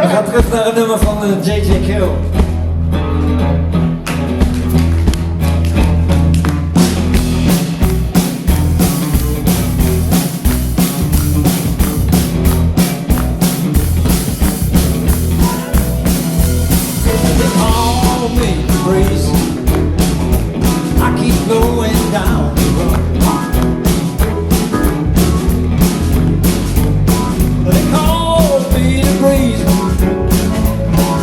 We gaan terug naar een nummer van J.J. Kill. Going down the road. They call me the breeze.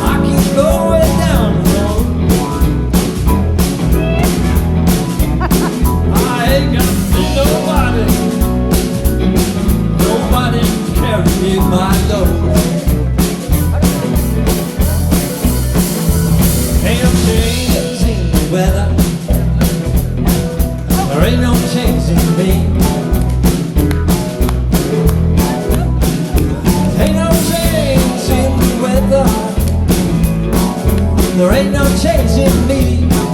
I keep going down the road. I ain't got to see nobody. Nobody carry my load. Ain't no change in the weather. There ain't no change in me. Ain't no change in the weather. There ain't no change in me.